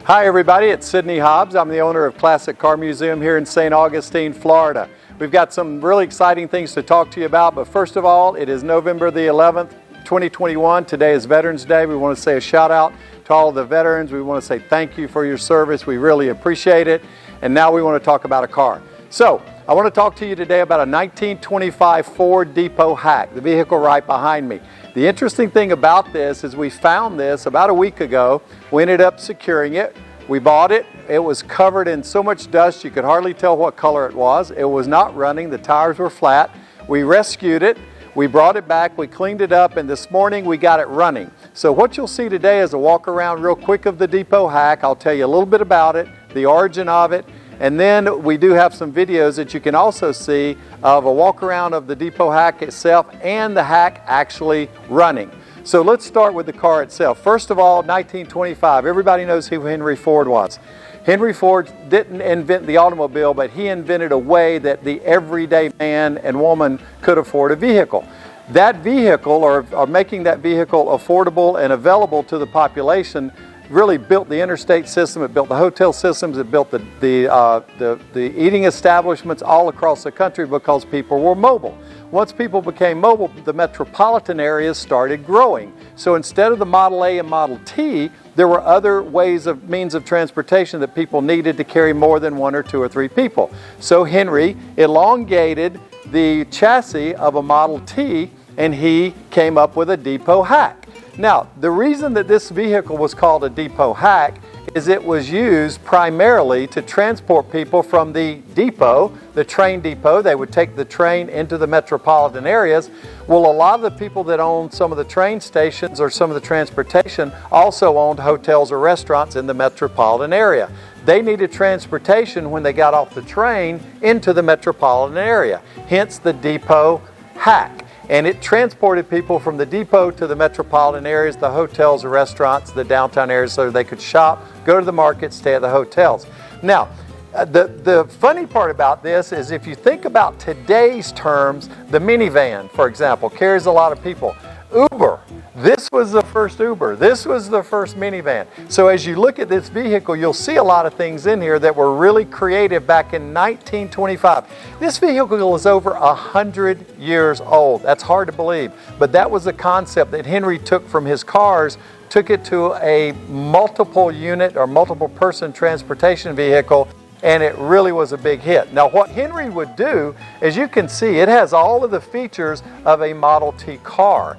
Hi everybody, it's Sidney Hobbs. I'm the owner of Classic Car Museum here in St. Augustine, Florida. We've got some really exciting things to talk to you about, but first of all, it is November the 11th, 2021. Today is Veterans Day. We want to say a shout out to all of the veterans. We want to say thank you for your service. We really appreciate it. And now we want to talk about a car. So, I want to talk to you today about a 1925 Ford Depot Hack, the vehicle right behind me. The interesting thing about this is we found this about a week ago. We ended up securing it. We bought it. It was covered in so much dust you could hardly tell what color it was. It was not running. The tires were flat. We rescued it. We brought it back. We cleaned it up, and this morning we got it running. So what you'll see today is a walk around real quick of the Depot Hack. I'll tell you a little bit about it, the origin of it, and then we do have some videos that you can also see of a walk around of the Depot Hack itself and the hack actually running. So let's start with the car itself. First of all, 1925. Everybody knows who Henry Ford was. Henry Ford didn't invent the automobile, but he invented a way that the everyday man and woman could afford a vehicle. That vehicle, or making that vehicle affordable and available to the population, really built the interstate system. It built the hotel systems. It built the eating establishments all across the country because people were mobile. Once people became mobile, the metropolitan areas started growing. So instead of the Model A and Model T, there were other means of transportation that people needed to carry more than one or two or three people. So Henry elongated the chassis of a Model T, and he came up with a Depot Hack. Now, the reason that this vehicle was called a Depot Hack is it was used primarily to transport people from the depot, the train depot. They would take the train into the metropolitan areas. Well, a lot of the people that owned some of the train stations or some of the transportation also owned hotels or restaurants in the metropolitan area. They needed transportation when they got off the train into the metropolitan area, hence the Depot Hack. And it transported people from the depot to the metropolitan areas, the hotels, the restaurants, the downtown areas, so they could shop, go to the market, stay at the hotels. Now, the funny part about this is if you think about today's terms, the minivan, for example, carries a lot of people. Uber, this was the first Uber. This was the first minivan. So as you look at this vehicle, you'll see a lot of things in here that were really creative back in 1925. This vehicle is over 100 years old. That's hard to believe, but that was the concept that Henry took from his cars, took it to a multiple unit or multiple person transportation vehicle, and it really was a big hit. Now what Henry would do, as you can see, it has all of the features of a Model T car.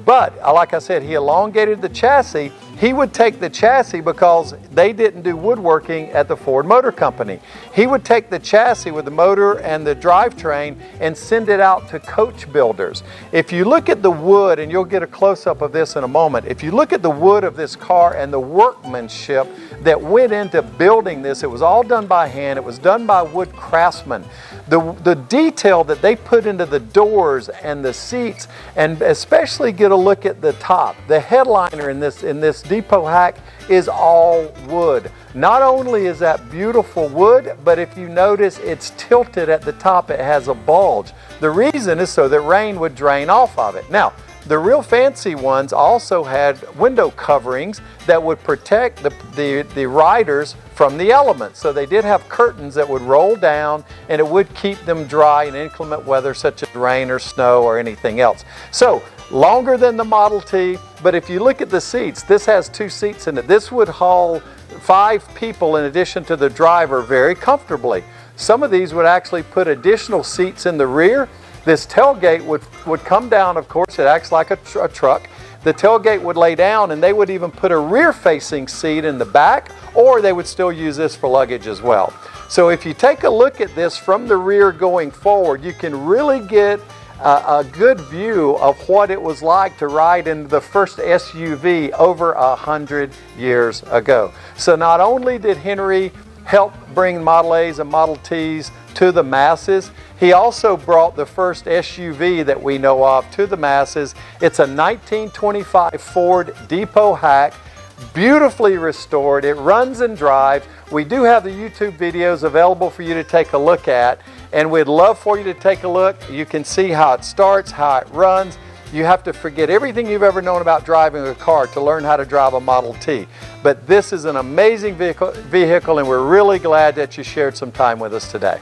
But, like I said, he elongated the chassis. He would take the chassis because they didn't do woodworking at the Ford Motor Company. He would take the chassis with the motor and the drivetrain and send it out to coach builders. If you look at the wood, and you'll get a close-up of this in a moment, if you look at the wood of this car and the workmanship that went into building this, it was all done by hand. It was done by wood craftsmen. The detail that they put into the doors and the seats, and especially get a look at the top. The headliner in this Depot Hack is all wood. Not only is that beautiful wood, but if you notice, it's tilted at the top. It has a bulge. The reason is so that rain would drain off of it. Now, the real fancy ones also had window coverings that would protect the riders from the elements. So they did have curtains that would roll down, and it would keep them dry in inclement weather such as rain or snow or anything else. So longer than the Model T, but if you look at the seats, this has two seats in it. This would haul 5 people in addition to the driver very comfortably. Some of these would actually put additional seats in the rear. This tailgate would come down, of course, it acts like a truck. The tailgate would lay down, and they would even put a rear-facing seat in the back, or they would still use this for luggage as well. So if you take a look at this from the rear going forward, you can really get a good view of what it was like to ride in the first SUV over 100 years ago. So not only did Henry help bring Model A's and Model T's to the masses, he also brought the first SUV that we know of to the masses. It's a 1925 Ford Depot Hack, beautifully restored. It runs and drives. We do have the YouTube videos available for you to take a look at, and we'd love for you to take a look. You can see how it starts, how it runs. You have to forget everything you've ever known about driving a car to learn how to drive a Model T. But this is an amazing vehicle, and we're really glad that you shared some time with us today.